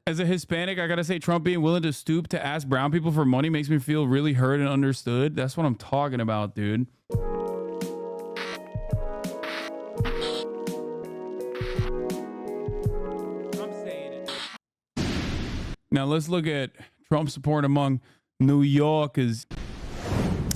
As a Hispanic, I gotta say, Trump being willing to stoop to ask brown people for money makes me feel really heard and understood. That's what I'm talking about, dude. I'm saying it. Now let's look at Trump support among New Yorkers.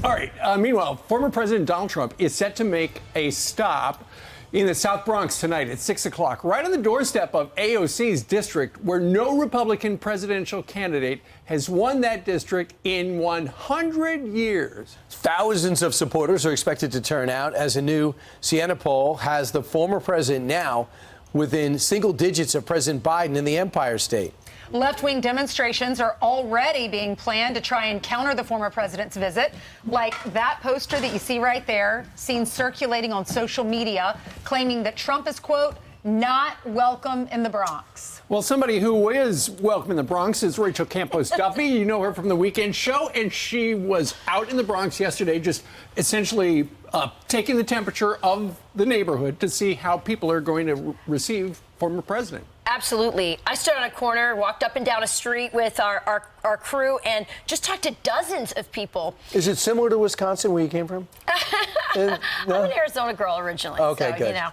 All right. Meanwhile, former President Donald Trump is set to make a stop in the South Bronx tonight at 6 o'clock, right on the doorstep of AOC's district, where no Republican presidential candidate has won that district in 100 years. Thousands of supporters are expected to turn out as a new Siena poll has the former president now within single digits of President Biden in the Empire State. Left-wing demonstrations are already being planned to try and counter the former president's visit, like that poster that you see right there, seen circulating on social media, claiming that Trump is, quote, not welcome in the Bronx. Well, somebody who is welcome in the Bronx is Rachel Campos Duffy. You know her from the Weekend Show, and she was out in the Bronx yesterday just essentially taking the temperature of the neighborhood to see how people are going to receive former president. Absolutely. I stood on a corner, walked up and down a street with our crew, and just talked to dozens of people. Is it similar to Wisconsin, where you came from? No? I'm an Arizona girl originally. Okay, so, good. You know.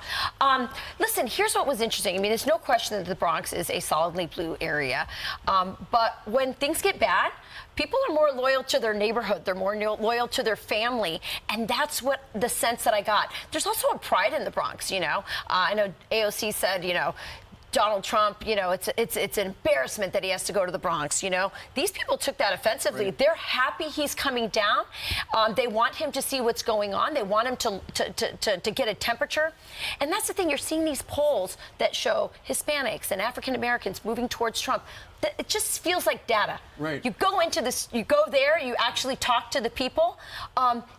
Listen, here's what was interesting. I mean, there's no question that the Bronx is a solidly blue area. But when things get bad, people are more loyal to their neighborhood. They're more loyal to their family. And that's what the sense that I got. There's also a pride in the Bronx, you know. I know AOC said, you know, Donald Trump, you know, it's an embarrassment that he has to go to the Bronx, you know. These people took that offensively. Right. They're happy he's coming down. They want him to see what's going on. They want him to get a temperature. And that's the thing. You're seeing these polls that show Hispanics and African Americans moving towards Trump. It just feels like data. Right. You go into this, you go there, you actually talk to the people.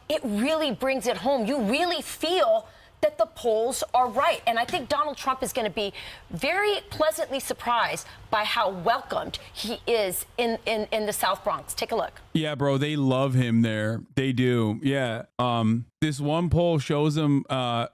It really brings it home. You really feel that the polls are right. And I think Donald Trump is going to be very pleasantly surprised by how welcomed he is in the South Bronx. Take a look. Yeah, bro, they love him there. They do. Yeah. This one poll shows him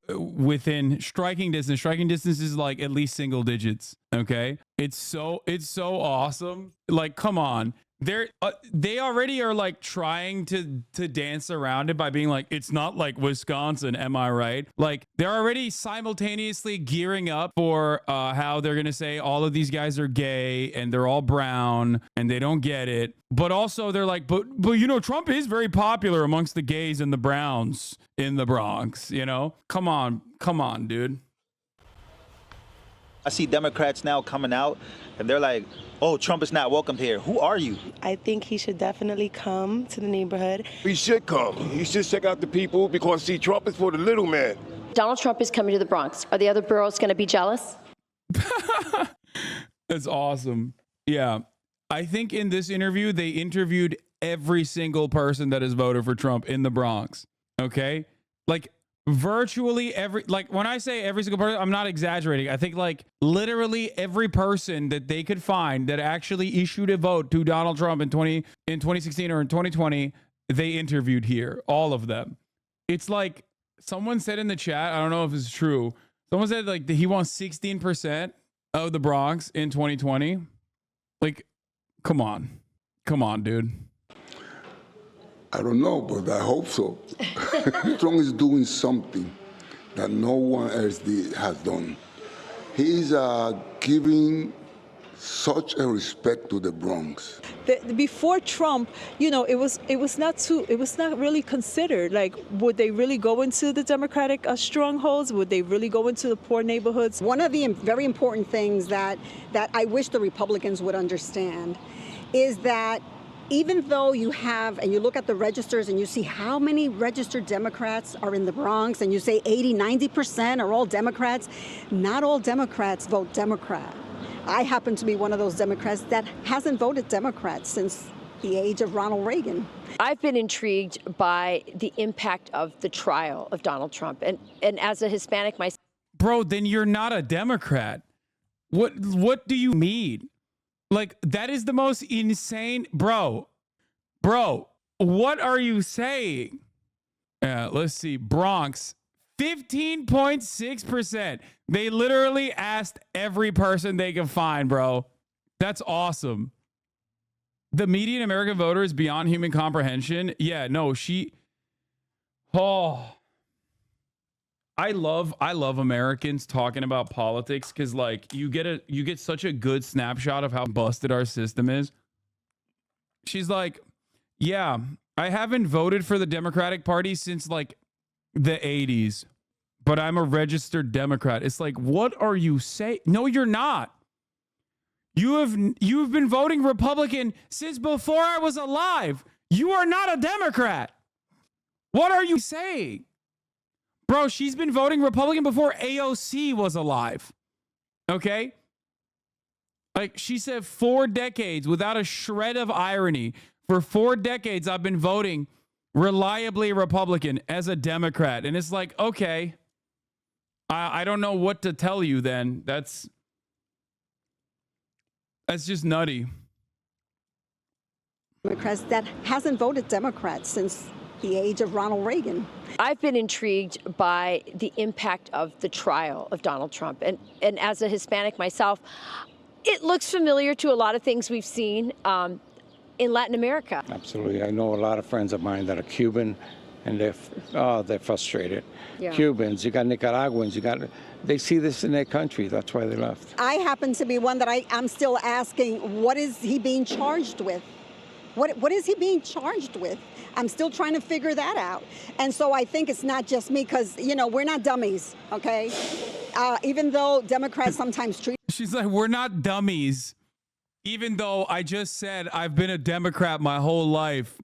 within striking distance. Striking distance is like at least single digits. Okay. It's so awesome. Like, come on. They already are like trying to dance around it by being like, it's not like Wisconsin, am I right? Like, they're already simultaneously gearing up for how they're gonna say all of these guys are gay and they're all brown and they don't get it. But also they're like, but you know, Trump is very popular amongst the gays and the browns in the Bronx. You know, come on, dude. I see Democrats now coming out and they're like, oh, Trump is not welcomed here. Who are you? I think he should definitely come to the neighborhood. He should come. He should check out the people because, see, Trump is for the little man. Donald Trump is coming to the Bronx. Are the other boroughs going to be jealous? That's awesome. Yeah. I think in this interview, they interviewed every single person that has voted for Trump in the Bronx. Okay? Like, virtually every, like, when I say every single person, I'm not exaggerating. I think like literally every person that they could find that actually issued a vote to Donald Trump in 2016 or in 2020, they interviewed here, all of them. It's like someone said in the chat, I don't know if it's true. Someone said like that he won 16% of the Bronx in 2020. Like, come on, dude. I don't know, but I hope so. Trump is doing something that no one else has done. He's giving such a respect to the Bronx. Before Trump, you know, it was not really considered. Like, would they really go into the Democratic strongholds? Would they really go into the poor neighborhoods? One of the very important things that I wish the Republicans would understand is that even though you have, and you look at the registers and you see how many registered Democrats are in the Bronx, and you say 80–90% are all Democrats, not all Democrats vote Democrat. I happen to be one of those Democrats that hasn't voted Democrat since the age of Ronald Reagan. I've been intrigued by the impact of the trial of Donald Trump. And as a Hispanic myself. Bro, then you're not a Democrat. What do you mean? Like, that is the most insane, bro, what are you saying? Let's see. Bronx, 15.6%. They literally asked every person they could find, bro. That's awesome. The median American voter is beyond human comprehension. Yeah, no, I love Americans talking about politics because like you get such a good snapshot of how busted our system is. She's like, yeah, I haven't voted for the Democratic Party since like the 80s, but I'm a registered Democrat. It's like, what are you saying? No, you're not. You've been voting Republican since before I was alive. You are not a Democrat. What are you saying? Bro, she's been voting Republican before AOC was alive. Okay? Like she said 4 decades without a shred of irony. For 4 decades, I've been voting reliably Republican as a Democrat. And it's like, okay, I don't know what to tell you then. That's just nutty. Democrats that hasn't voted Democrat since the age of Ronald Reagan. I've been intrigued by the impact of the trial of Donald Trump. And as a Hispanic myself, it looks familiar to a lot of things we've seen in Latin America. Absolutely. I know a lot of friends of mine that are Cuban, and they're frustrated. Yeah. Cubans, you got Nicaraguans, they see this in their country. That's why they left. I happen to be one that I'm still asking, what is he being charged with? What is he being charged with? I'm still trying to figure that out. And so I think it's not just me because, we're not dummies, okay? Even though Democrats sometimes treat... She's like, we're not dummies. Even though I just said I've been a Democrat my whole life,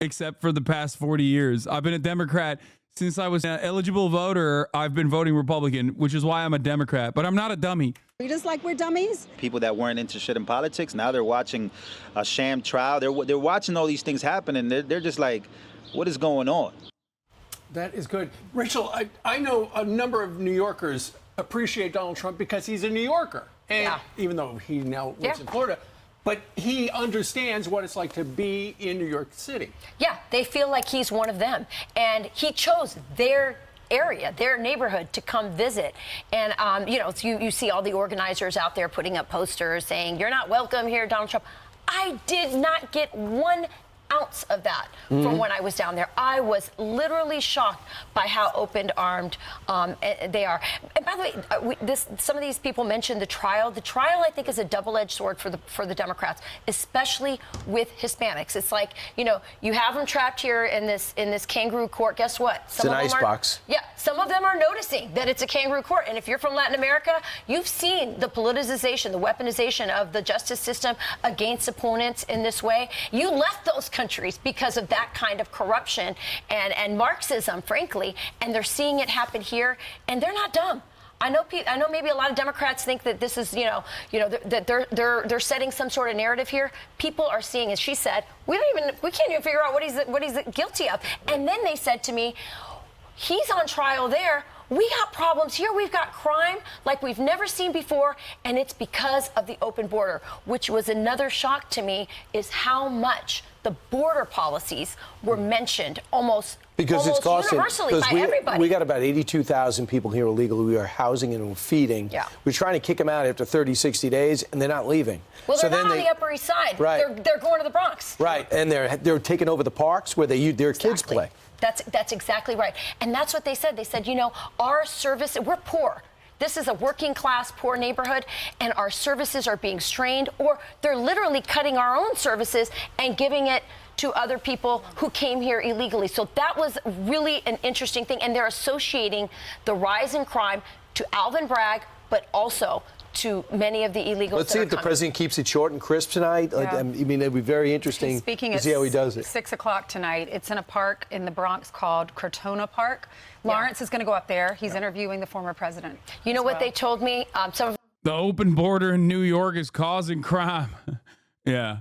except for the past 40 years. I've been a Democrat since I was an eligible voter. I've been voting Republican, which is why I'm a Democrat. But I'm not a dummy. Treat us like we're dummies? People that weren't interested in politics, now they're watching a sham trial. They're watching all these things happen, and they're just like, what is going on? That is good. Rachel, I know a number of New Yorkers appreciate Donald Trump because he's a New Yorker. And even though he now lives in Florida, but he understands what it's like to be in New York City. Yeah, they feel like he's one of them. And he chose their area, their neighborhood to come visit. And, you see all the organizers out there putting up posters saying, you're not welcome here, Donald Trump. I did not get 1 ounce of that from when I was down there. I was literally shocked by how open-armed they are. And by the way, some of these people mentioned the trial. The trial, I think, is a double-edged sword for the Democrats, especially with Hispanics. It's like, you have them trapped here in this kangaroo court. Guess what? It's an icebox. Yeah, some of them are noticing that it's a kangaroo court. And if you're from Latin America, you've seen the politicization, the weaponization of the justice system against opponents in this way. You left those countries because of that kind of corruption and Marxism, frankly, and they're seeing it happen here, and they're not dumb. I know maybe a lot of Democrats think that this is, that they're setting some sort of narrative here. People are seeing, as she said, we can't even figure out what he's guilty of. And then they said to me, he's on trial there. We got problems here. We've got crime like we've never seen before, and it's because of the open border, which was another shock to me, is how much the border policies were mentioned almost universally by everybody. We got about 82,000 people here illegally. We are housing and we're feeding. Yeah. We're trying to kick them out after 30, 60 days, and they're not leaving. Well, they're not on the Upper East Side. Right. They're going to the Bronx. Right, and they're taking over the parks where their kids play. That's exactly right. And that's what they said. They said, our service, we're poor. This is a working class, poor neighborhood, and our services are being strained, or they're literally cutting our own services and giving it to other people who came here illegally. So that was really an interesting thing. And they're associating the rise in crime to Alvin Bragg, but also to many of the illegals. Let's see if the president keeps it short and crisp tonight. Yeah. I mean, it'd be very interesting to see how he does it. 6 o'clock tonight. It's in a park in the Bronx called Crotona Park. Lawrence is going to go up there. He's interviewing the former president. You know what they told me? The open border in New York is causing crime. Yeah.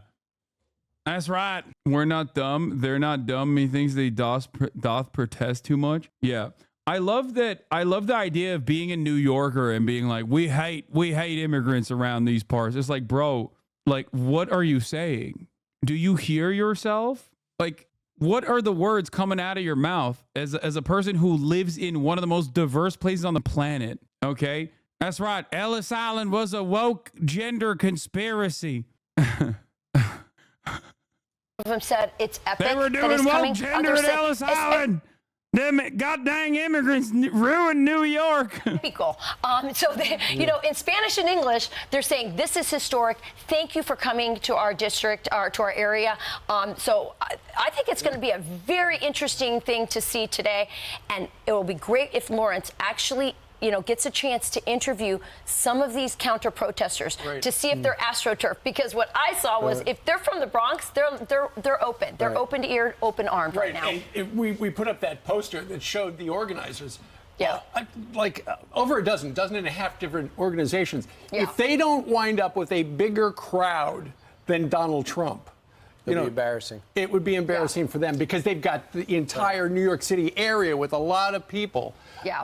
That's right. We're not dumb. They're not dumb. Methinks they doth protest too much. Yeah. I love that. I love the idea of being a New Yorker and being like, we hate immigrants around these parts. It's like, bro, like, what are you saying? Do you hear yourself? Like, what are the words coming out of your mouth as a person who lives in one of the most diverse places on the planet? Okay. That's right. Ellis Island was a woke gender conspiracy. Of them said it's epic. They were doing woke gender at Ellis Island. Them goddamn immigrants ruined New York. Cool. So, you know, in Spanish and English, they're saying this is historic. Thank you for coming to our district or to our area. So I think it's going to be a very interesting thing to see today. And it will be great if Lawrence actually, you know, gets a chance to interview some of these counter protesters to see if they're AstroTurf. Because what I saw was if they're from the Bronx, they're open. They're open to ear, open armed right now. And we put up that poster that showed the organizers. Yeah. Over a dozen and a half different organizations. Yeah. If they don't wind up with a bigger crowd than Donald Trump, It'd be embarrassing. It would be embarrassing for them because they've got the entire New York City area with a lot of people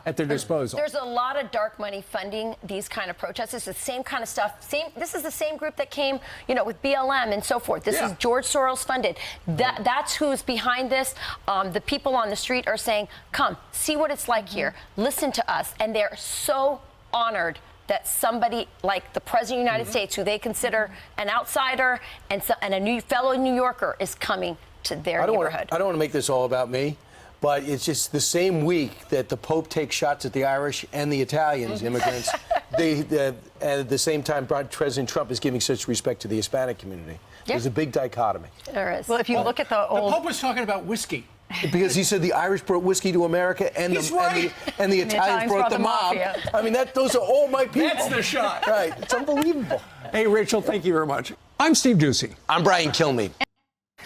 at their disposal. There's a lot of dark money funding these kind of protests. It's the same kind of stuff. This is the same group that came, you know, with BLM and so forth. This is George Soros funded. That's who's behind this. The people on the street are saying, come, see what it's like here. Listen to us. And they're so honored that somebody like the President of the United States, who they consider an outsider and a new fellow New Yorker, is coming to their neighborhood. I don't want to make this all about me, but it's just the same week that the Pope takes shots at the Irish and the Italians, immigrants. At the same time, President Trump is giving such respect to the Hispanic community. There's a big dichotomy. There is. Well, if you look at the old... The Pope was talking about whiskey. Because he said the Irish brought whiskey to America and the Italians brought the mob. I mean, those are all my people. That's the shot. Right. It's unbelievable. Hey, Rachel, thank you very much. I'm Steve Ducey. I'm Brian Kilmeade.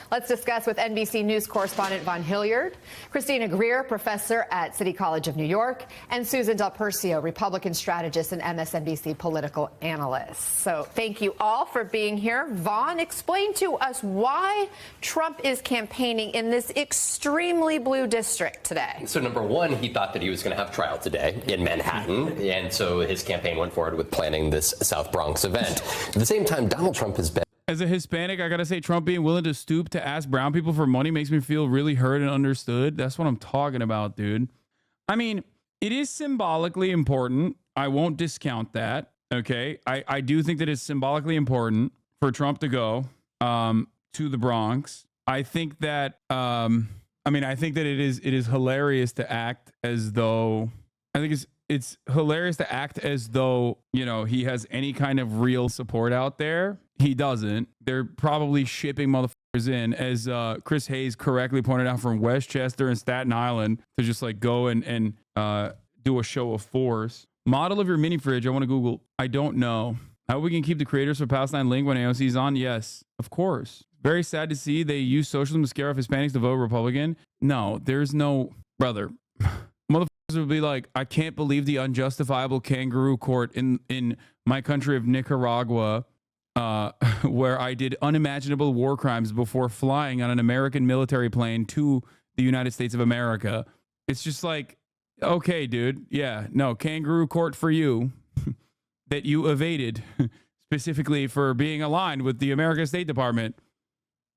Let's discuss with NBC News correspondent Von Hilliard, Christina Greer, professor at City College of New York, and Susan Del Percio, Republican strategist and MSNBC political analyst. So thank you all for being here. Von, explain to us why Trump is campaigning in this extremely blue district today. So number one, he thought that he was going to have trial today in Manhattan, and so his campaign went forward with planning this South Bronx event. At the same time, Donald Trump has been... As a Hispanic, I gotta say, Trump being willing to stoop to ask brown people for money makes me feel really heard and understood. That's what I'm talking about, dude. I mean, it is symbolically important. I won't discount that. Okay, I do think that it's symbolically important for Trump to go to the Bronx. I think that I think that it is hilarious to act as though it's hilarious to act as though, you know, he has any kind of real support out there. He doesn't. They're probably shipping motherfuckers in, as Chris Hayes correctly pointed out, from Westchester and Staten Island to just like go and do a show of force. Model of your mini fridge. I want to Google. I don't know. How we can keep the creators for Palestine link when AOC is on? Yes, of course. Very sad to see they use socialism to scare off Hispanics to vote Republican. No, there's no brother. Motherfuckers would be like, I can't believe the unjustifiable kangaroo court in my country of Nicaragua, where I did unimaginable war crimes before flying on an American military plane to the United States of America. It's just like, okay, dude. Yeah, no, kangaroo court for you that you evaded specifically for being aligned with the American State Department.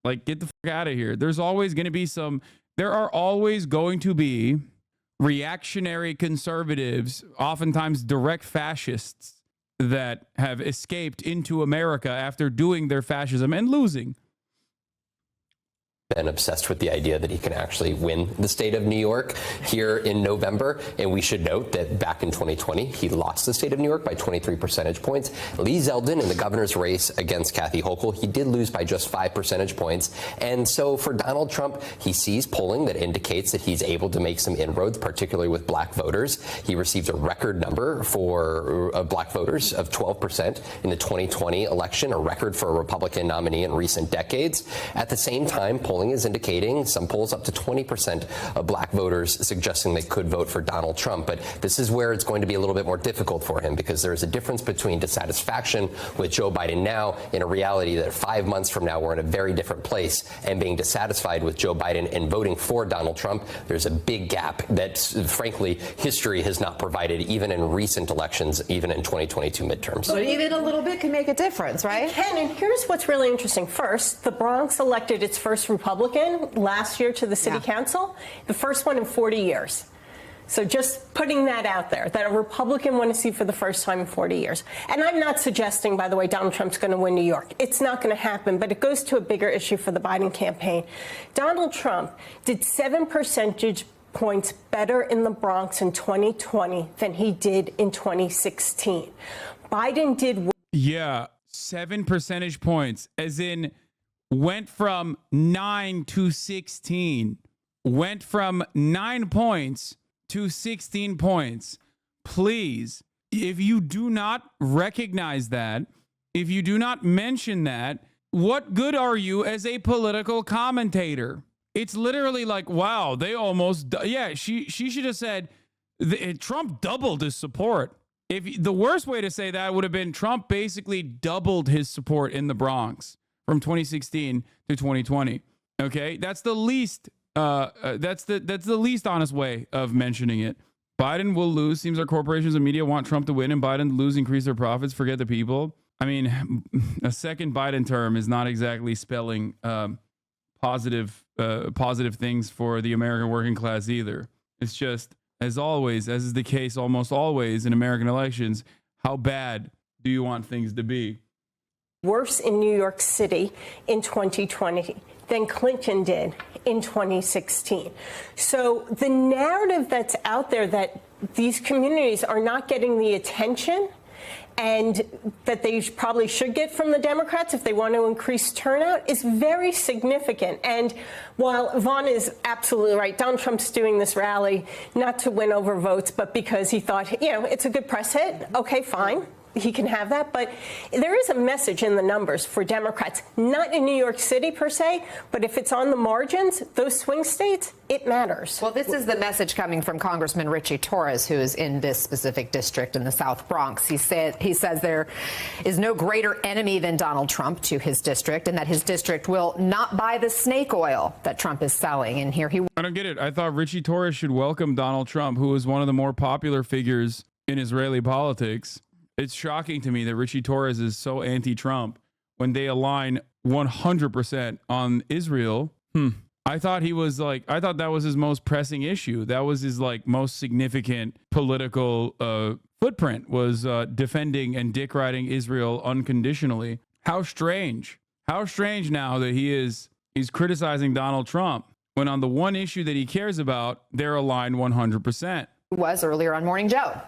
Like, get the fuck out of here. There are always going to be reactionary conservatives, oftentimes direct fascists, that have escaped into America after doing their fascism and losing. Been obsessed with the idea that he can actually win the state of New York here in November. And we should note that back in 2020, he lost the state of New York by 23 percentage points. Lee Zeldin in the governor's race against Kathy Hochul, he did lose by just 5 percentage points. And so for Donald Trump, he sees polling that indicates that he's able to make some inroads, particularly with black voters. He received a record number for black voters of 12% in the 2020 election, a record for a Republican nominee in recent decades. At the same time, polling is indicating, some polls up to 20% of black voters suggesting they could vote for Donald Trump. But this is where it's going to be a little bit more difficult for him, because there's a difference between dissatisfaction with Joe Biden now and a reality that 5 months from now we're in a very different place, and being dissatisfied with Joe Biden and voting for Donald Trump. There's a big gap that, frankly, history has not provided, even in recent elections, even in 2022 midterms. But even a little bit can make a difference, right? It can, and here's what's really interesting. First, the Bronx elected its first Republican last year to the city council, the first one in 40 years. So just putting that out there, that a Republican won a seat for the first time in 40 years. And I'm not suggesting, by the way, Donald Trump's going to win New York. It's not going to happen, but it goes to a bigger issue for the Biden campaign. Donald Trump did 7 percentage points better in the Bronx in 2020 than he did in 2016. Biden did. Yeah, 7 percentage points, as in went from 9 to 16, went from 9 points to 16 points. Please, if you do not recognize that, if you do not mention that, what good are you as a political commentator? It's literally like, wow, they almost, yeah, she should have said Trump doubled his support. If the worst way to say that would have been Trump basically doubled his support in the Bronx from 2016 to 2020. Okay, that's the least that's the least honest way of mentioning it. Biden will lose. Seems our corporations and media want Trump to win and Biden to lose, increase their profits, forget the people. I mean, a second Biden term is not exactly spelling positive things for the American working class either. It's just, as always, as is the case almost always in American elections, how bad do you want things to be? Worse in New York City in 2020 than Clinton did in 2016. So the narrative that's out there that these communities are not getting the attention and that they probably should get from the Democrats if they want to increase turnout is very significant. And while Vaughn is absolutely right, Donald Trump's doing this rally not to win over votes, but because he thought, it's a good press hit. Okay, fine. He can have that, but there is a message in the numbers for Democrats, not in New York City per se, but if it's on the margins, those swing states, it matters. Well, this is the message coming from Congressman Richie Torres, who is in this specific district in the South Bronx. He says there is no greater enemy than Donald Trump to his district, and that his district will not buy the snake oil that Trump is selling. And here he. I don't get it. I thought Richie Torres should welcome Donald Trump, who is one of the more popular figures in Israeli politics. It's shocking to me that Richie Torres is so anti-Trump when they align 100% on Israel. I thought that was his most pressing issue. That was his most significant political footprint, was defending and dick riding Israel unconditionally. How strange. How strange now that he's criticizing Donald Trump when on the one issue that he cares about, they're aligned 100%. Was earlier on Morning Joe.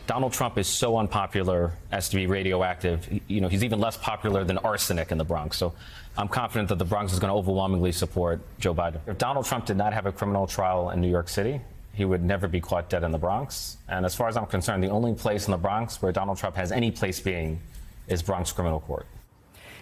Donald Trump is so unpopular as to be radioactive. He's even less popular than arsenic in the Bronx. So I'm confident that the Bronx is going to overwhelmingly support Joe Biden. If Donald Trump did not have a criminal trial in New York City, he would never be caught dead in the Bronx. And as far as I'm concerned, the only place in the Bronx where Donald Trump has any place being is Bronx Criminal Court.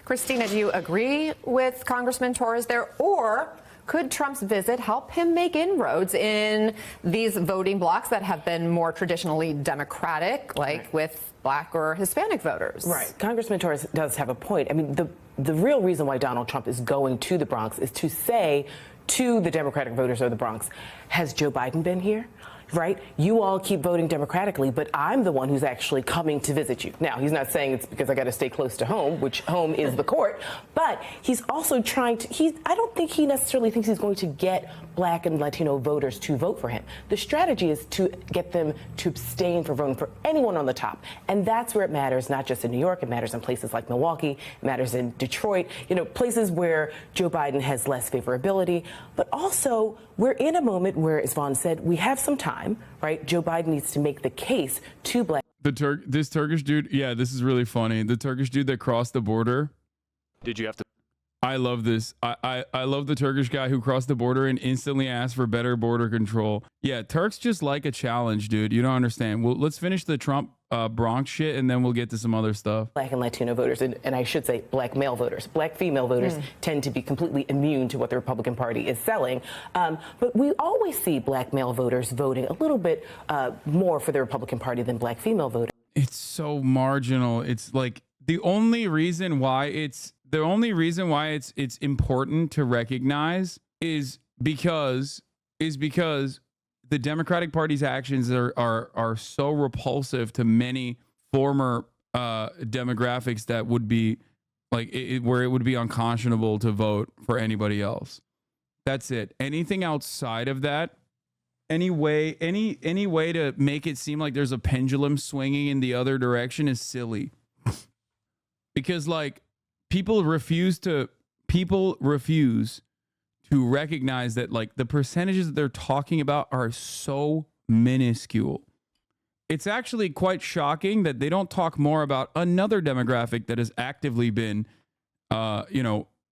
Christina, do you agree with Congressman Torres there, or could Trump's visit help him make inroads in these voting blocs that have been more traditionally Democratic, like with Black or Hispanic voters? Right. Congressman Torres does have a point. I mean, the real reason why Donald Trump is going to the Bronx is to say to the Democratic voters of the Bronx, has Joe Biden been here? Right? You all keep voting democratically, but I'm the one who's actually coming to visit you. Now, he's not saying it's because I got to stay close to home, which home is the court, but he's also trying to, I don't think he necessarily thinks he's going to get Black and Latino voters to vote for him. The strategy is to get them to abstain from voting for anyone on the top. And that's where it matters, not just in New York, it matters in places like Milwaukee, it matters in Detroit, places where Joe Biden has less favorability, but also we're in a moment where, as Vaughn said, we have some time, right? Joe Biden needs to make the case to Black. This Turkish dude, yeah, this is really funny. The Turkish dude that crossed the border. Did you have to? I love this. I love the Turkish guy who crossed the border and instantly asked for better border control. Yeah, Turks just like a challenge, dude. You don't understand. Well, let's finish the Trump Bronx shit and then we'll get to some other stuff. Black and Latino voters, and I should say Black male voters. Black female voters tend to be completely immune to what the Republican Party is selling. But we always see Black male voters voting a little bit more for the Republican Party than Black female voters. It's so marginal. It's like the only reason why it's important to recognize is because the Democratic Party's actions are so repulsive to many former demographics that would be where it would be unconscionable to vote for anybody else. That's it. Anything outside of that any way to make it seem like there's a pendulum swinging in the other direction is silly. Because like people refuse to recognize that like the percentages that they're talking about are so minuscule. It's actually quite shocking that they don't talk more about another demographic that has actively been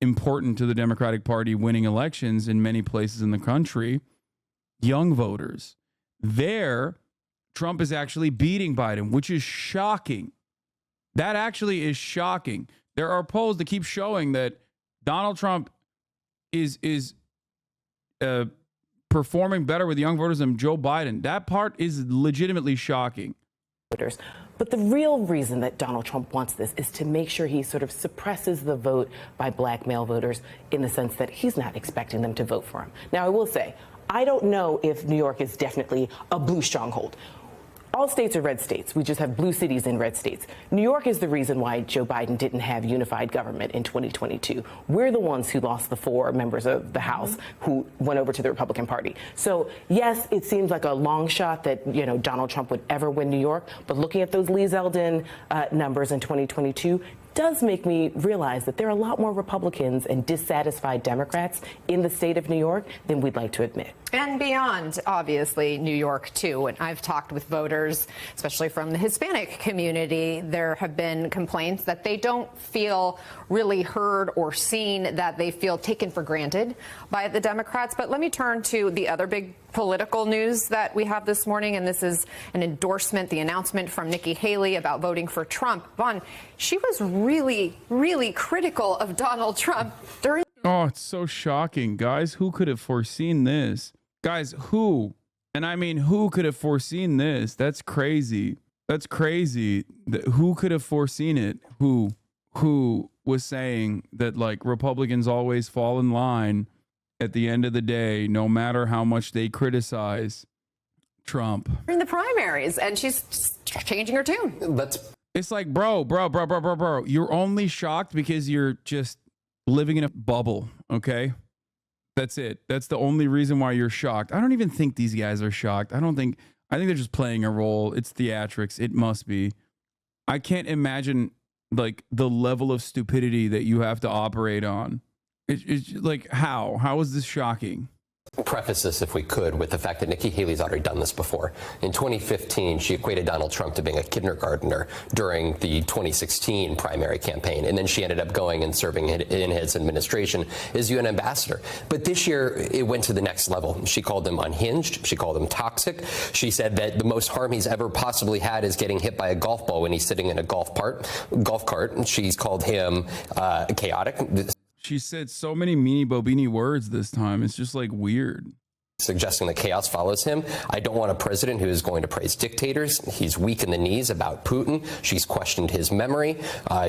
important to the Democratic Party winning elections in many places in the country. Young voters. There, Trump is actually beating Biden, which is shocking. That actually is shocking. There are polls that keep showing that Donald Trump is performing better with young voters than Joe Biden. That part is legitimately shocking. But the real reason that Donald Trump wants this is to make sure he sort of suppresses the vote by black male voters in the sense that he's not expecting them to vote for him. Now, I will say, I don't know if New York is definitely a blue stronghold. All states are red states. We just have blue cities in red states. New York is the reason why Joe Biden didn't have unified government in 2022. We're the ones who lost the 4 members of the House who went over to the Republican Party. So, yes, it seems like a long shot that, Donald Trump would ever win New York. But looking at those Lee Zeldin numbers in 2022 does make me realize that there are a lot more Republicans and dissatisfied Democrats in the state of New York than we'd like to admit. And beyond, obviously, New York, too. And I've talked with voters, especially from the Hispanic community. There have been complaints that they don't feel really heard or seen, that they feel taken for granted by the Democrats. But let me turn to the other big political news that we have this morning. And this is an endorsement, the announcement from Nikki Haley about voting for Trump. Vaughn, she was really, really critical of Donald Trump during. Oh, it's so shocking, guys. Who could have foreseen this? Guys, who? And I mean, who could have foreseen this? That's crazy. That's crazy. Who could have foreseen it? Who was saying that like Republicans always fall in line at the end of the day, no matter how much they criticize Trump. In the primaries, and she's changing her tune. It's like, bro, you're only shocked because you're just living in a bubble, okay? That's it. That's the only reason why you're shocked. I don't even think these guys are shocked. I think they're just playing a role. It's theatrics. It must be. I can't imagine like the level of stupidity that you have to operate on. It's like, how is this shocking? Preface this, if we could, with the fact that Nikki Haley's already done this before. In 2015, she equated Donald Trump to being a kindergartner during the 2016 primary campaign, and then she ended up going and serving in his administration as UN ambassador. But this year, it went to the next level. She called him unhinged. She called him toxic. She said that the most harm he's ever possibly had is getting hit by a golf ball when he's sitting in a golf cart. She's called him chaotic. She said so many meanie bobini words this time. It's just like weird. Suggesting that chaos follows him. I don't want a president who is going to praise dictators. He's weak in the knees about Putin. She's questioned his memory.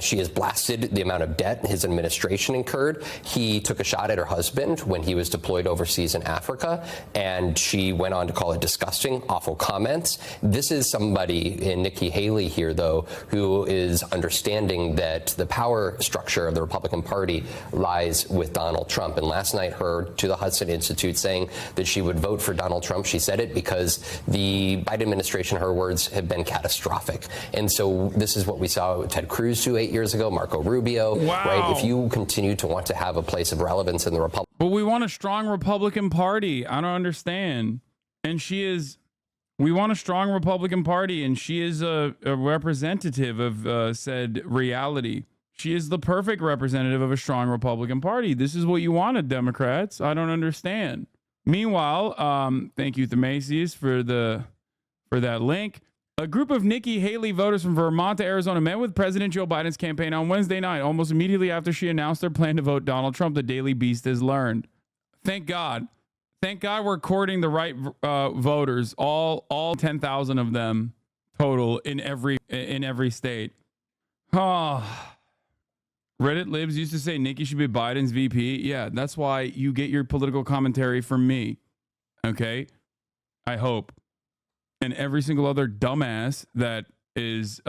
She has blasted the amount of debt his administration incurred. He took a shot at her husband when he was deployed overseas in Africa, and she went on to call it disgusting, awful comments. This is somebody in Nikki Haley here, though, who is understanding that the power structure of the Republican Party lies with Donald Trump. And last night heard to the Hudson Institute saying that she would vote for Donald Trump. She said it because the Biden administration, her words, have been catastrophic. And so this is what we saw Ted Cruz do 8 years ago, Marco Rubio. Wow. Right? If you continue to want to have a place of relevance in the Republican. But we want a strong Republican Party. I don't understand. And we want a strong Republican Party, and she is a representative of said reality. She is the perfect representative of a strong Republican Party. This is what you wanted, Democrats. I don't understand. Meanwhile, thank you to Macy's for that link. A group of Nikki Haley voters from Vermont to Arizona met with President Joe Biden's campaign on Wednesday night, almost immediately after she announced their plan to vote Donald Trump, the Daily Beast has learned. Thank God. Thank God we're courting the right voters, all 10,000 of them total in every state. Oh. Reddit libs used to say Nikki should be Biden's VP. Yeah, that's why you get your political commentary from me. Okay? I hope. And every single other dumbass that is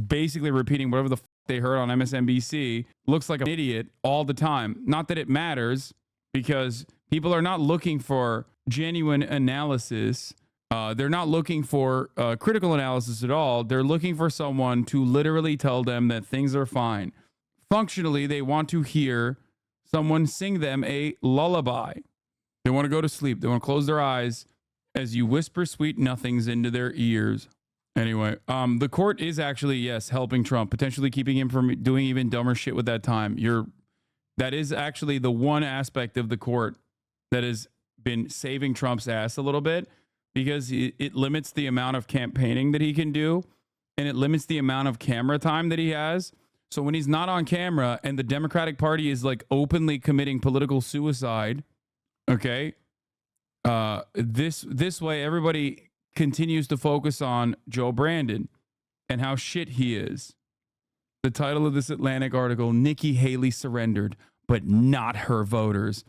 basically repeating whatever the they heard on MSNBC looks like an idiot all the time. Not that it matters, because People are not looking for genuine analysis. They're not looking for critical analysis at all. They're looking for someone to literally tell them that things are fine. Functionally, they want to hear someone sing them a lullaby. They want to go to sleep. They want to close their eyes as you whisper sweet nothings into their ears. Anyway, the court is actually, yes, helping Trump, potentially keeping him from doing even dumber shit with that time. That is actually the one aspect of the court that has been saving Trump's ass a little bit, because it limits the amount of campaigning that he can do, and it limits the amount of camera time that he has. So when he's not on camera and the Democratic Party is like openly committing political suicide, okay, this way everybody continues to focus on Joe Brandon and how shit he is. The title of this Atlantic article: Nikki Haley surrendered, but not her voters.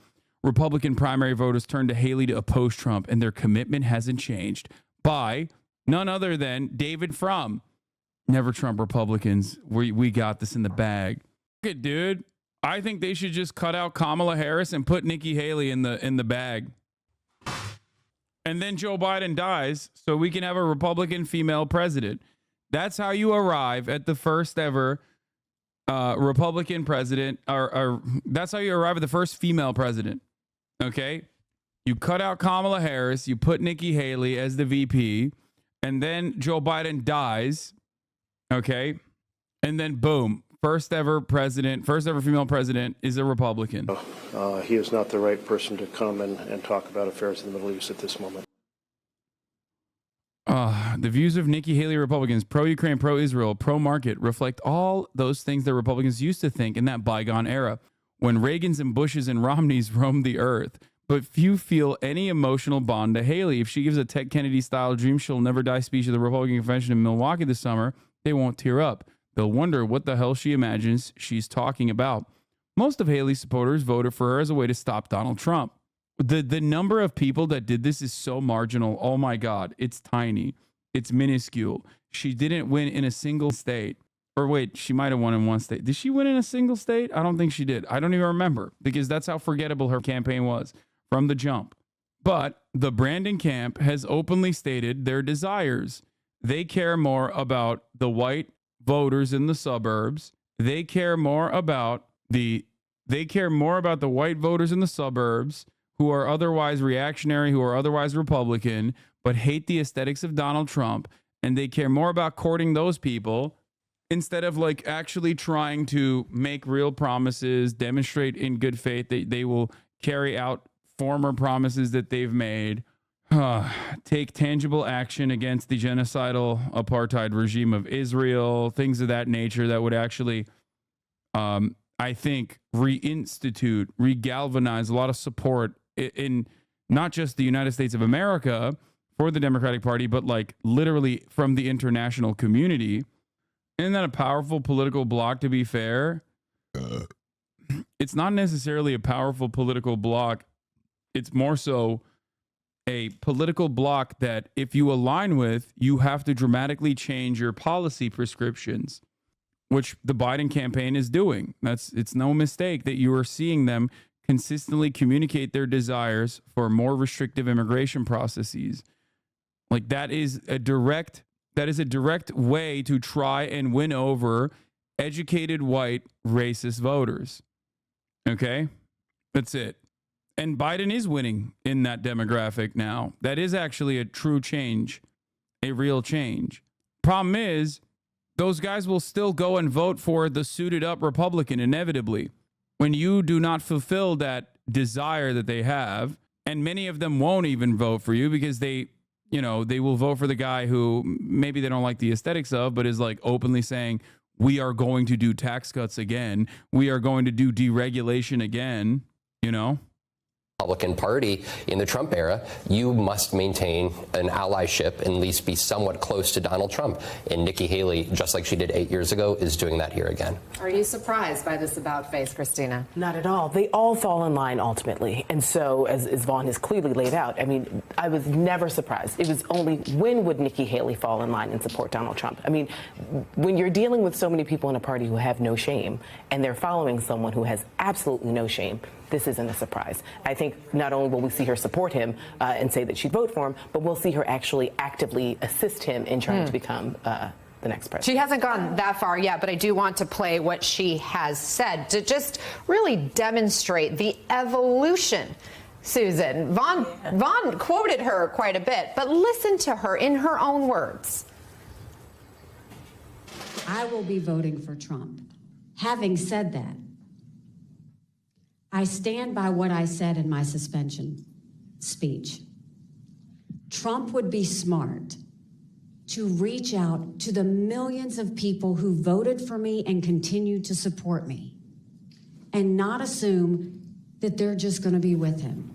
Republican primary voters turned to Haley to oppose Trump, and their commitment hasn't changed. By none other than David Frum. Never Trump Republicans. We got this in the bag. Look it, dude. I think they should just cut out Kamala Harris and put Nikki Haley in the bag. And then Joe Biden dies, so we can have a Republican female president. That's how you arrive at the first ever Republican president, or that's how you arrive at the first female president. Okay? You cut out Kamala Harris, you put Nikki Haley as the VP, and then Joe Biden dies. Okay? And then boom, first ever female president is a Republican. He is not the right person to come and talk about affairs in the Middle East at this moment. The views of Nikki Haley Republicans, pro-Ukraine, pro-Israel, pro-market, reflect all those things that Republicans used to think in that bygone era, when Reagans and Bushes and Romneys roamed the earth. But few feel any emotional bond to Haley. If she gives a Ted Kennedy-style dream she'll never die speech at the Republican convention in Milwaukee this summer, they won't tear up. They'll wonder what the hell she imagines she's talking about. Most of Haley's supporters voted for her as a way to stop Donald Trump. The number of people that did this is so marginal. Oh my God, it's tiny. It's minuscule. She didn't win in a single state. Or wait, she might have won in one state. Did she win in a single state? I don't think she did. I don't even remember, because that's how forgettable her campaign was from the jump. But the Brandon camp has openly stated their desires. They care more about the white voters in the suburbs. They care more about the white voters in the suburbs who are otherwise reactionary, who are otherwise Republican, but hate the aesthetics of Donald Trump. And they care more about courting those people instead of like actually trying to make real promises, demonstrate in good faith that they will carry out former promises that they've made, take tangible action against the genocidal apartheid regime of Israel, things of that nature that would actually, I think, regalvanize a lot of support in not just the United States of America for the Democratic Party, but like literally from the international community. Isn't that a powerful political bloc, to be fair? It's not necessarily a powerful political bloc. It's more so a political bloc that if you align with, you have to dramatically change your policy prescriptions, which the Biden campaign is doing. It's no mistake that you are seeing them consistently communicate their desires for more restrictive immigration processes. Like that is a direct way to try and win over educated white racist voters. Okay? That's it. And Biden is winning in that demographic now. That is actually a true change, a real change. Problem is, those guys will still go and vote for the suited up Republican inevitably. When you do not fulfill that desire that they have, and many of them won't even vote for you because they will vote for the guy who maybe they don't like the aesthetics of, but is like openly saying, we are going to do tax cuts again. We are going to do deregulation again, Republican Party in the Trump era, you must maintain an allyship and at least be somewhat close to Donald Trump. And Nikki Haley, just like she did 8 years ago, is doing that here again. Are you surprised by this about face, Christina? Not at all. They all fall in line ultimately. And so, as Vaughn has clearly laid out, I mean, I was never surprised. It was only when would Nikki Haley fall in line and support Donald Trump? I mean, when you're dealing with so many people in a party who have no shame and they're following someone who has absolutely no shame, this isn't a surprise. I think not only will we see her support him and say that she'd vote for him, but we'll see her actually actively assist him in trying to become the next president. She hasn't gone that far yet, but I do want to play what she has said to just really demonstrate the evolution. Susan, Vaughn quoted her quite a bit, but listen to her in her own words. I will be voting for Trump. Having said that, I stand by what I said in my suspension speech. Trump would be smart to reach out to the millions of people who voted for me and continue to support me, and not assume that they're just going to be with him.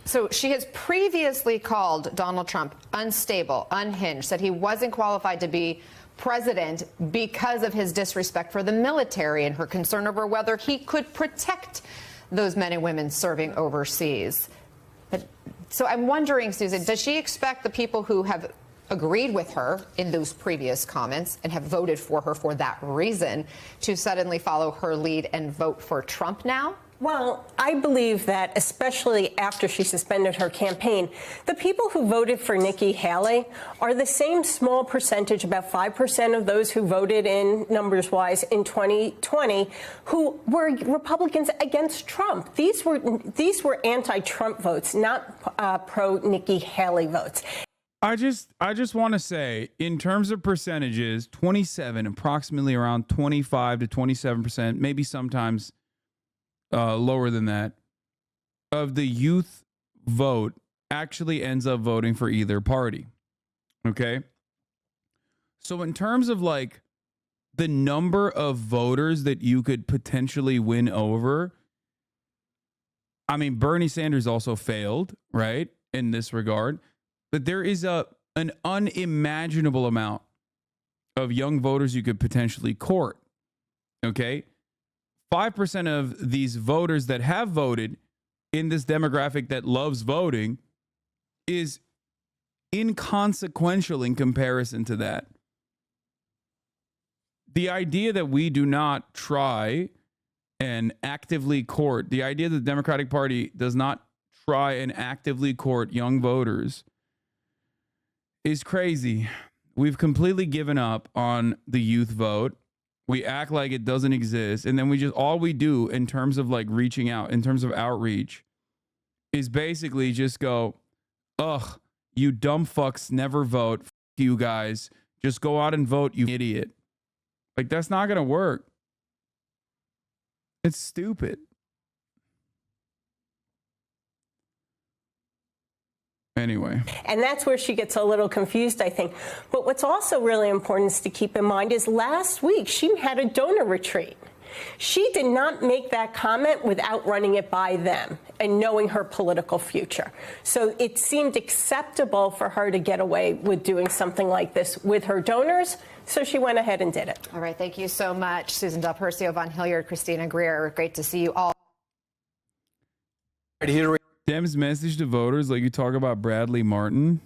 So she has previously called Donald Trump unstable, unhinged, said he wasn't qualified to be president because of his disrespect for the military and her concern over whether he could protect those men and women serving overseas. So I'm wondering, Susan, does she expect the people who have agreed with her in those previous comments and have voted for her for that reason to suddenly follow her lead and vote for Trump now? Well, I believe that, especially after she suspended her campaign, the people who voted for Nikki Haley are the same small percentage, about 5% of those who voted in numbers-wise in 2020, who were Republicans against Trump. These were anti-Trump votes, not pro-Nikki Haley votes. I just want to say, in terms of percentages, 27, approximately around 25 to 27%, maybe sometimes lower than that, of the youth vote actually ends up voting for either party. Okay? So in terms of like the number of voters that you could potentially win over, I mean, Bernie Sanders also failed, right, in this regard, but there is an unimaginable amount of young voters you could potentially court. Okay? 5% of these voters that have voted in this demographic that loves voting is inconsequential in comparison to that. The idea that we do not try and actively court, the idea that the Democratic Party does not try and actively court young voters is crazy. We've completely given up on the youth vote. We act like it doesn't exist. And then all we do in terms of like reaching out, in terms of outreach, is basically just go, ugh, you dumb fucks never vote. F you guys. Just go out and vote, you idiot. Like, that's not going to work. It's stupid. Anyway. And that's where she gets a little confused, I think. But what's also really important to keep in mind is last week she had a donor retreat. She did not make that comment without running it by them and knowing her political future. So it seemed acceptable for her to get away with doing something like this with her donors. So she went ahead and did it. All right. Thank you so much, Susan Del Percio, Von Hilliard, Christina Greer. Great to see you all. Dem's message to voters, like you talk about Bradley Martin.